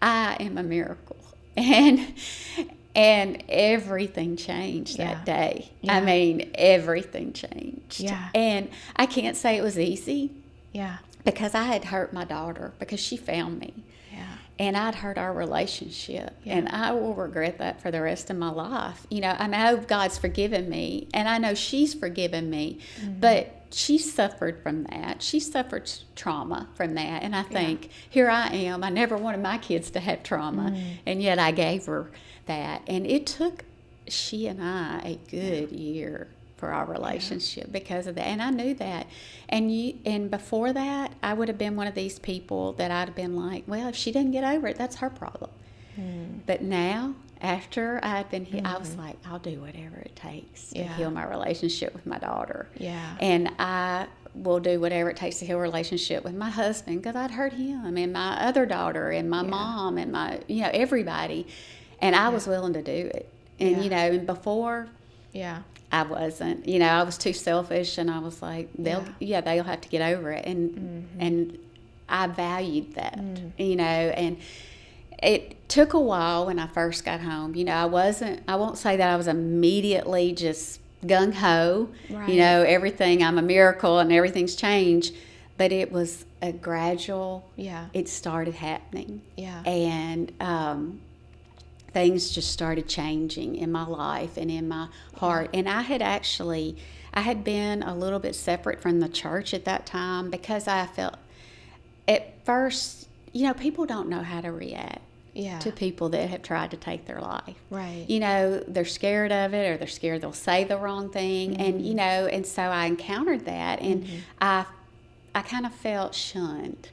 I am a miracle. And everything changed that day. I mean, everything changed. Yeah. And I can't say it was easy. Yeah. Because I had hurt my daughter because she found me. Yeah. And I'd hurt our relationship. Yeah. And I will regret that for the rest of my life. You know, I know God's forgiven me. And I know she's forgiven me. But she suffered from that. She suffered trauma from that. And I think, here I am. I never wanted my kids to have trauma. And yet I gave her that. And it took she and I a good year for our relationship because of that. And I knew that. And before that, I would have been one of these people that I'd have been like, well, if she didn't get over it, that's her problem. But now, after I had been I was like, I'll do whatever it takes to heal my relationship with my daughter. Yeah. And I will do whatever it takes to heal a relationship with my husband, because I'd hurt him and my other daughter and my mom and my, everybody. And I was willing to do it. And, and before, I wasn't. I was too selfish, and I was like, they'll have to get over it. And I valued that, and it took a while when I first got home. I won't say that I was immediately just gung-ho, everything, I'm a miracle and everything's changed, but it was a gradual, it started happening. And things just started changing in my life and in my heart. And I had been a little bit separate from the church at that time, because I felt at first, people don't know how to react to people that have tried to take their life. Right. They're scared of it, or they're scared they'll say the wrong thing. And, and so I encountered that, and I kind of felt shunned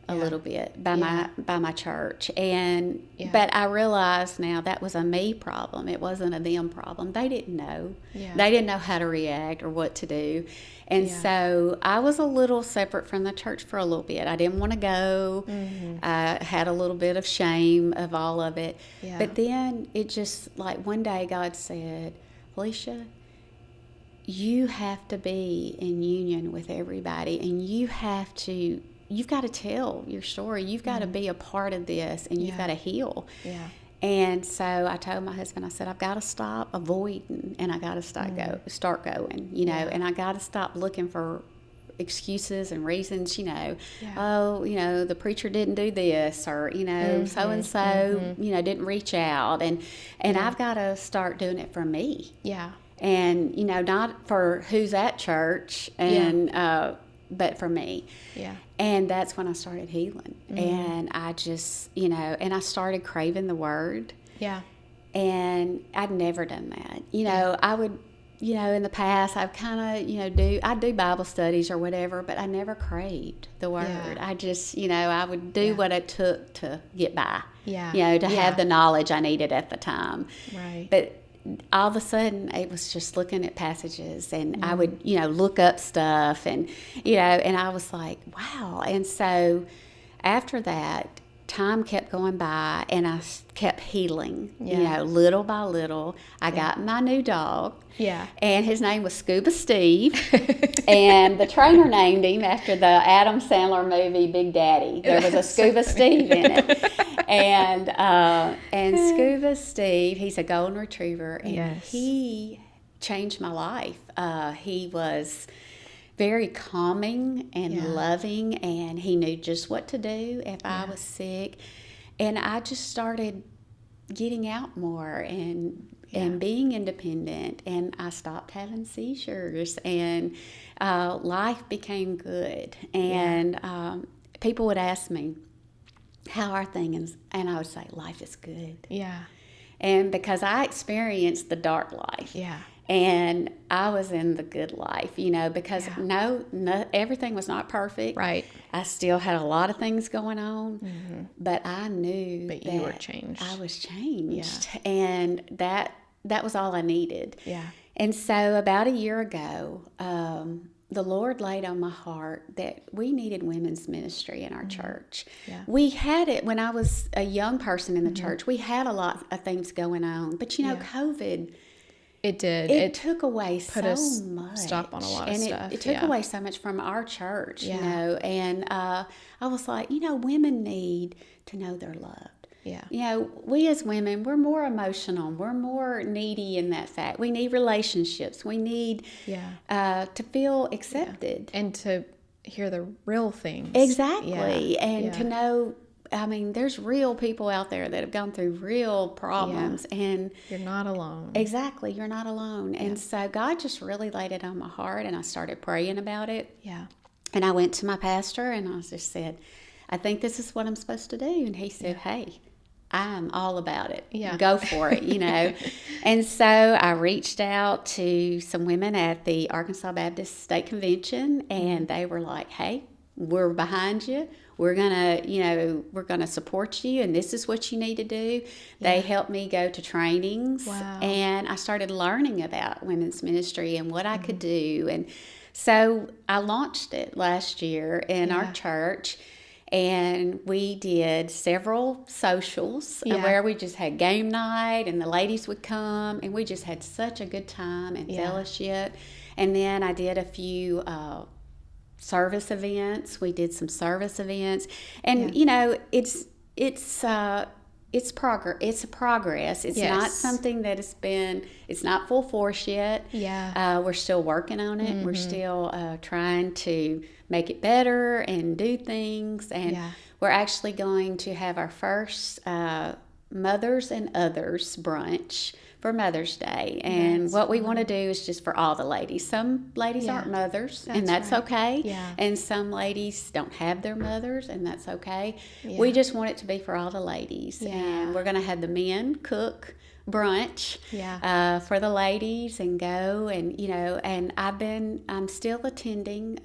a little bit by my church. And but I realized now that was a me problem. It wasn't a them problem. They didn't know. They didn't know how to react or what to do. And so I was a little separate from the church for a little bit. I didn't want to go. I had a little bit of shame of all of it. But then it just, like, one day God said, Felicia, you have to be in union with everybody, and you've got to tell your story. You've got to be a part of this, and you've got to heal. And so I told my husband, I said, I've got to stop avoiding, and I got to start going, and I got to stop looking for excuses and reasons, the preacher didn't do this, or, so-and-so, didn't reach out. And I've got to start doing it for me. And, not for who's at church, and but for me. And that's when I started healing. And I just, and I started craving the word. And I'd never done that. I would, in the past, I've kind of, I'd do Bible studies or whatever, but I never craved the word. I just, I would do what it took to get by, to have the knowledge I needed at the time. But all of a sudden, it was just looking at passages, and I would, look up stuff, and, and I was like, wow. And so after that, time kept going by, and I kept healing, little by little. I got my new dog. And his name was Scuba Steve. And the trainer named him after the Adam Sandler movie Big Daddy. There was a Scuba Steve in it. And Scuba Steve, he's a golden retriever, and he changed my life. He was very calming and loving, and he knew just what to do if I was sick. And I just started getting out more and being independent, and I stopped having seizures, and life became good. And people would ask me, how are things? And I would say, life is good. And because I experienced the dark life. And I was in the good life, because no, everything was not perfect. Right. I still had a lot of things going on, but I knew that you were changed. I was changed. And that was all I needed. Yeah. And so about a year ago, the Lord laid on my heart that we needed women's ministry in our church. Yeah. We had it when I was a young person in the church. We had a lot of things going on. But, COVID, it did. It took away put so much. Stop on a lot of and stuff. It took away so much from our church, Yeah. And I was like, women need to know they're loved. Yeah. We as women, we're more emotional. We're more needy in that fact. We need relationships. We need to feel accepted. And to hear the real things. Exactly. And to know, there's real people out there that have gone through real problems. And you're not alone. Exactly. You're not alone. And so God just really laid it on my heart, and I started praying about it. Yeah. And I went to my pastor, and I just said, I think this is what I'm supposed to do. And he said, hey, I'm all about it. Yeah. Go for it, And so I reached out to some women at the Arkansas Baptist State Convention, and they were like, hey, we're behind you. We're gonna support you, and this is what you need to do. They helped me go to trainings, and I started learning about women's ministry and what I could do. And so I launched it last year in our church. And we did several socials where we just had game night, and the ladies would come, and we just had such a good time and fellowship. And then I did a few service events. We did some service events, and it's progress. It's a progress. It's not something that it's not full force yet. Yeah. We're still working on it. We're still trying to make it better and do things. And we're actually going to have our first Mothers and Others brunch for Mother's Day. And what we want to do is just for all the ladies. Some ladies aren't mothers, and that's okay. Yeah. And some ladies don't have their mothers, and that's okay. We just want it to be for all the ladies. And we're going to have the men cook brunch for the ladies and go, and and I'm still attending.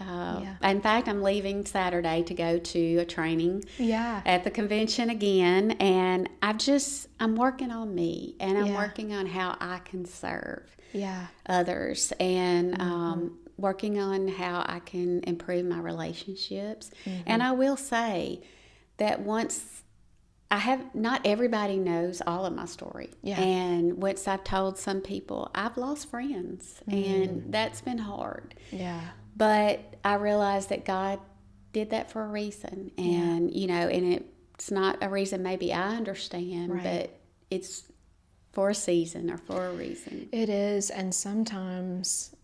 In fact, I'm leaving Saturday to go to a training at the convention again, and I'm working on me, and I'm working on how I can serve others, and working on how I can improve my relationships. And I will say that not everybody knows all of my story. And once I've told some people, I've lost friends, and that's been hard. But I realized that God did that for a reason. And, and it's not a reason maybe I understand, but it's for a season or for a reason. It is. And sometimes,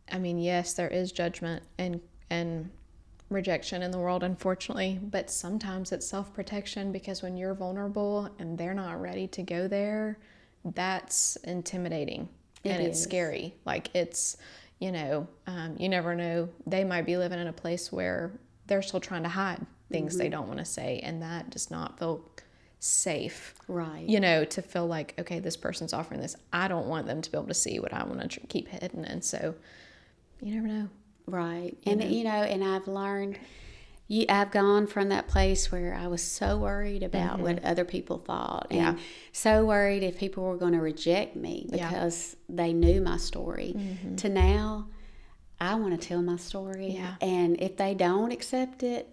yes, there is judgment and rejection in the world, unfortunately, but sometimes it's self-protection, because when you're vulnerable and they're not ready to go there, that's intimidating. It's scary. Like, it's, you never know. They might be living in a place where they're still trying to hide things they don't want to say, and that does not feel safe. Right. To feel like, okay, this person's offering this. I don't want them to be able to see what I want to keep hidden. And so you never know. Right. And, and I've learned, I've gone from that place where I was so worried about what other people thought, and so worried if people were going to reject me because they knew my story, to now I want to tell my story. And if they don't accept it,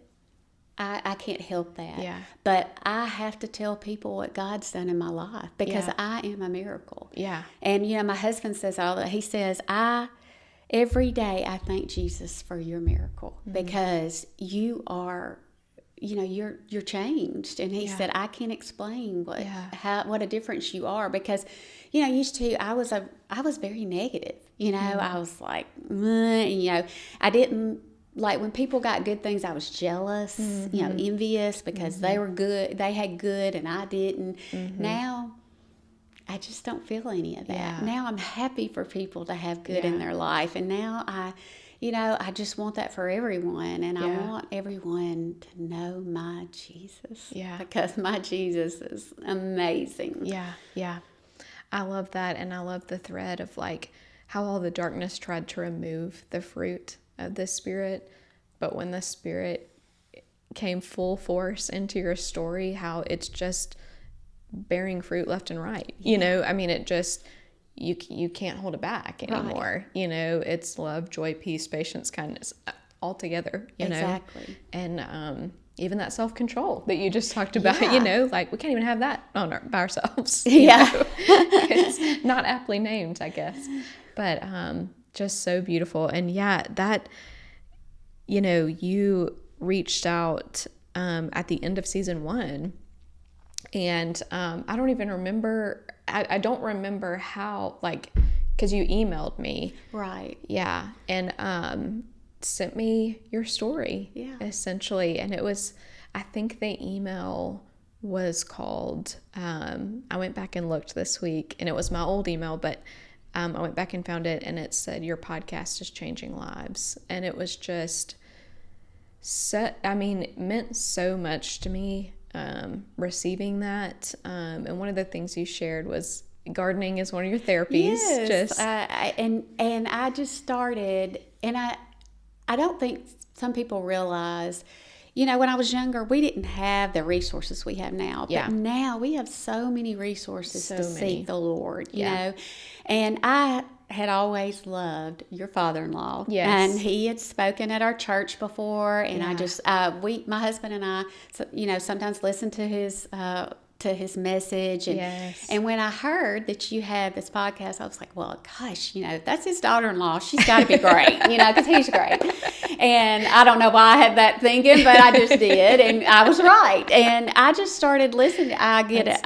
I can't help that. But I have to tell people what God's done in my life, because I am a miracle. And, my husband says all that. He says, every day I thank Jesus for your miracle, because you are, you're changed. And he said, I can't explain what a difference you are, because, used to, I was very negative. I was like, I didn't like when people got good things. I was jealous, envious, because they were good. They had good and I didn't. Now I just don't feel any of that. Now I'm happy for people to have good in their life. And now I just want that for everyone. And I want everyone to know my Jesus. Because my Jesus is amazing. I love that. And I love the thread of like how all the darkness tried to remove the fruit of the Spirit. But when the Spirit came full force into your story, how it's just bearing fruit left and right. It just, you can't hold it back anymore. You know, it's love, joy, peace, patience, kindness, all together, you know. Exactly. And even that self-control that you just talked about, you know, like we can't even have that by ourselves. Yeah. It's not aptly named, I guess. But just so beautiful. And yeah, that, you know, you reached out at the end of season 1. And I don't even remember, I don't remember how, like, because you emailed me. Right. Yeah. And sent me your story, essentially. And it was, I think the email was called, I went back and looked this week, and it was my old email, but I went back and found it, and it said, "Your podcast is changing lives." And it was just, it meant so much to me, receiving that. And one of the things you shared was gardening is one of your therapies. Yes. And I just started, and I don't think some people realize, you know, when I was younger, we didn't have the resources we have now. But now we have so many resources to seek the Lord, you know. And I had always loved your father-in-law. Yes. And he had spoken at our church before. And I just, my husband and I, you know, sometimes listen to his message. And when I heard that you had this podcast, I was like, well, gosh, you know, that's his daughter-in-law. She's got to be great, you know, because he's great. And I don't know why I had that thinking, but I just did. And I was right. And I just started listening. I get it.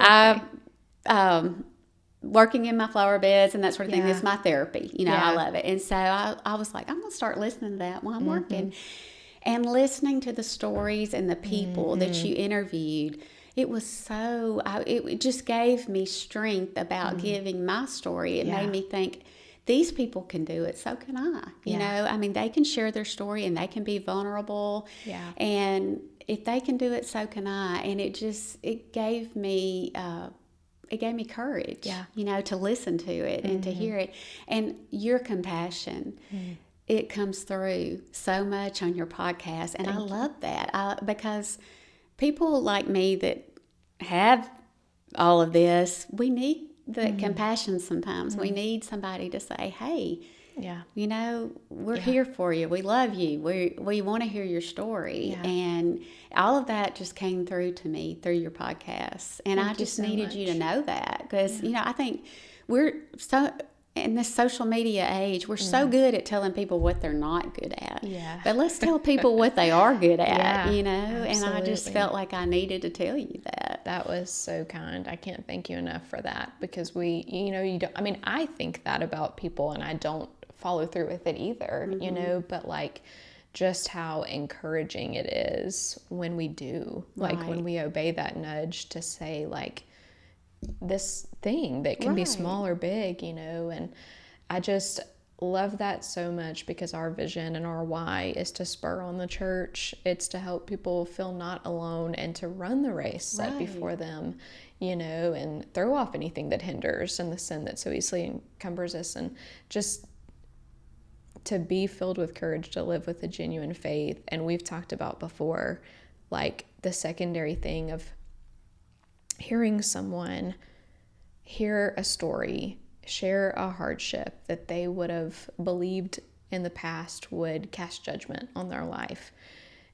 Working in my flower beds and that sort of thing is my therapy. You know, I love it. And so I was like, I'm going to start listening to that while I'm working. And listening to the stories and the people that you interviewed. It was so, it just gave me strength about giving my story. It made me think, these people can do it, so can I. You know, I mean, they can share their story and they can be vulnerable. Yeah. And if they can do it, so can I. And it gave me courage, you know, to listen to it and to hear it. And your compassion, it comes through so much on your podcast. And I love that because people like me that have all of this, we need the compassion sometimes. We need somebody to say, hey, you know, we're here for you. We love you. We want to hear your story. And all of that just came through to me through your podcast. And I just needed you to know that because, you know, I think we're so... in this social media age, we're so good at telling people what they're not good at. Yeah. But let's tell people what they are good at, you know? Absolutely. And I just felt like I needed to tell you that. That was so kind. I can't thank you enough for that because I think that about people and I don't follow through with it either, you know, but like just how encouraging it is when we do, like when we obey that nudge to say like, this thing that can be small or big, you know, and I just love that so much because our vision and our why is to spur on the church. It's to help people feel not alone and to run the race set before them, you know, and throw off anything that hinders and the sin that so easily encumbers us, and just to be filled with courage to live with a genuine faith. And we've talked about before, like the secondary thing of hearing someone hear a story, share a hardship that they would have believed in the past would cast judgment on their life,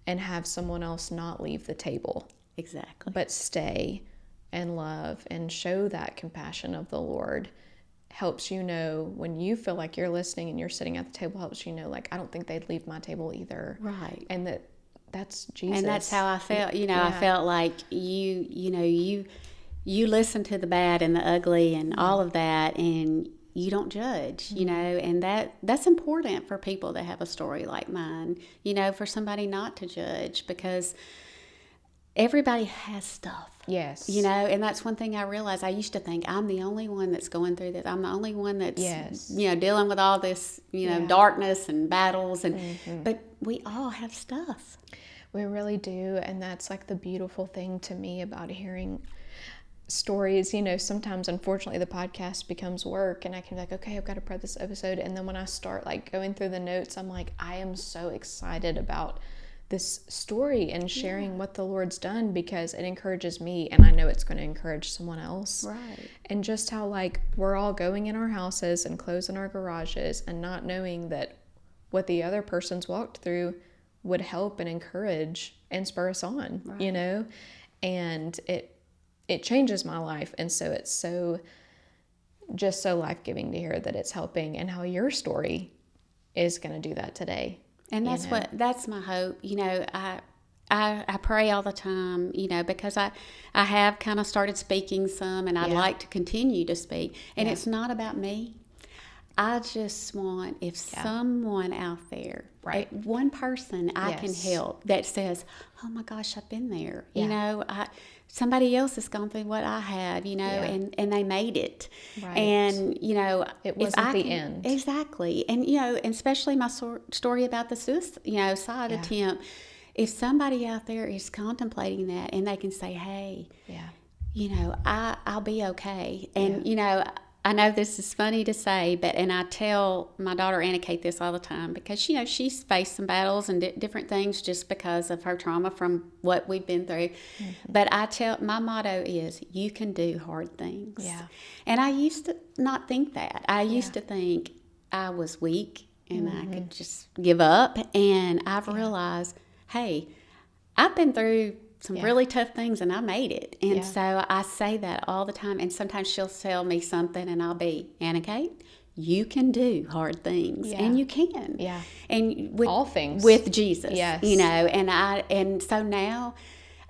and have someone else not leave the table. Exactly. But stay and love and show that compassion of the Lord helps you know when you feel like you're listening and you're sitting at the table, helps you know, like, I don't think they'd leave my table either. Right. And that's Jesus. And that's how I felt. You know, I felt like you listen to the bad and the ugly and all of that, and you don't judge, you know, and that's important for people that have a story like mine, you know, for somebody not to judge, because everybody has stuff. Yes. You know, and that's one thing I realized. I used to think I'm the only one that's going through this. I'm the only one that's, you know, dealing with all this, you know, darkness and battles. And but we all have stuff. We really do. And that's like the beautiful thing to me about hearing stories. You know, sometimes, unfortunately, the podcast becomes work and I can be like, okay, I've got to prep this episode. And then when I start like going through the notes, I'm like, I am so excited about this story and sharing what the Lord's done, because it encourages me, and I know it's going to encourage someone else. Right. And just how, like, we're all going in our houses and closing our garages and not knowing that what the other person's walked through would help and encourage and spur us on, right. you know? And it changes my life. And so it's so life-giving to hear that it's helping, and how your story is going to do that today. And that's my hope. You know, I pray all the time, you know, because I have kind of started speaking some, and I'd like to continue to speak. And it's not about me. I just want, if someone out there, right, if one person I can help that says, oh my gosh, I've been there, you know, somebody else has gone through what I have, you know, and they made it. Right. And, you know, it wasn't the end. Exactly. And, you know, and especially my story about the suicide attempt, if somebody out there is contemplating that and they can say, hey, you know, I'll be okay. And, you know, I know this is funny to say, and I tell my daughter Anna Kate this all the time, because, you know, she's faced some battles and different things just because of her trauma from what we've been through. Mm-hmm. But my motto is, you can do hard things. Yeah. And I used to not think that. I used to think I was weak and I could just give up. And I've realized, hey, I've been through some really tough things, and I made it. And so I say that all the time. And sometimes she'll tell me something, and I'll be, Anna Kate, you can do hard things, and you can. Yeah. And with all things with Jesus, yes, you know. And so now,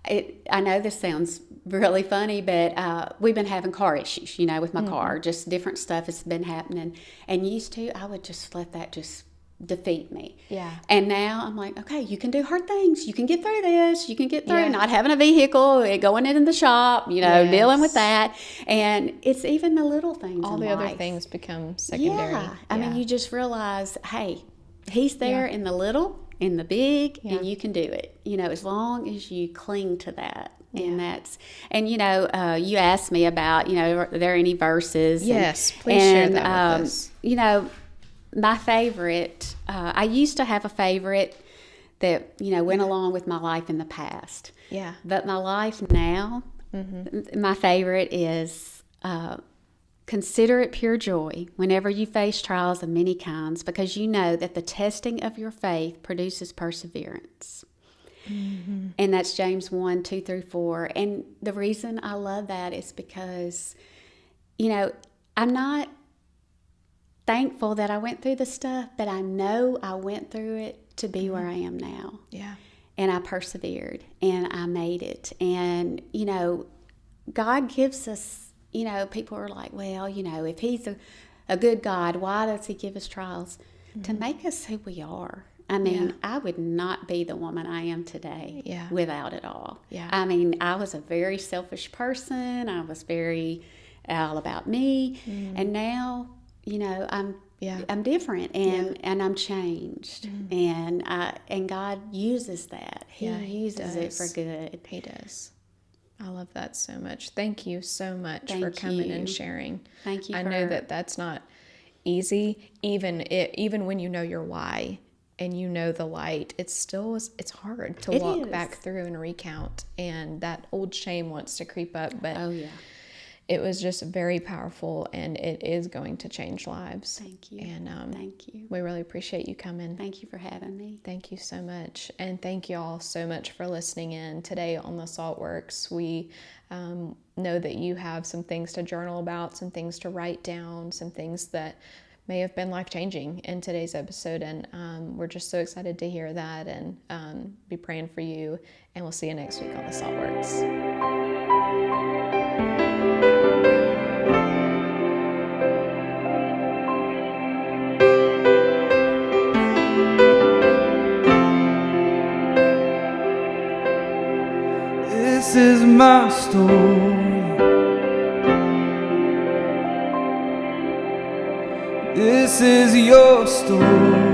I know this sounds really funny, but we've been having car issues, you know, with my car. Just different stuff has been happening. And used to, I would just let that just defeat me. Yeah. And now I'm like, okay, you can do hard things. You can get through this. You can get through not having a vehicle, going in the shop, you know, dealing with that. And it's even the little things all in the life. Other things become secondary. Yeah. I mean, you just realize, hey, he's there in the little, in the big, and you can do it, you know, as long as you cling to that. And you know, you asked me about, you know, are there any verses? Yes, please share that with us. You know, my favorite, I used to have a favorite that, you know, went along with my life in the past. Yeah. But my life now, my favorite is, consider it pure joy whenever you face trials of many kinds, because you know that the testing of your faith produces perseverance. Mm-hmm. And that's James 1:2-4. And the reason I love that is because, you know, I'm not thankful that I went through the stuff, but I know I went through it to be where I am now. Yeah. And I persevered and I made it. And, you know, God gives us, you know, people are like, well, you know, if he's a good God, why does he give us trials? To make us who we are. I mean, I would not be the woman I am today without it all. Yeah. I mean, I was a very selfish person. I was very all about me. And now, you know, I'm different and I'm changed. And God uses that. He uses it for good. He does. I love that so much. Thank you so much for coming and sharing. Thank you. I know that that's not easy, even when you know your why and you know the light. It's hard to walk back through and recount, and that old shame wants to creep up. But it was just very powerful, and it is going to change lives. Thank you. And thank you. We really appreciate you coming. Thank you for having me. Thank you so much. And thank you all so much for listening in today on the Saltworks. We know that you have some things to journal about, some things to write down, some things that may have been life-changing in today's episode. And we're just so excited to hear that and be praying for you. And we'll see you next week on the Saltworks. This is my story. This is your story.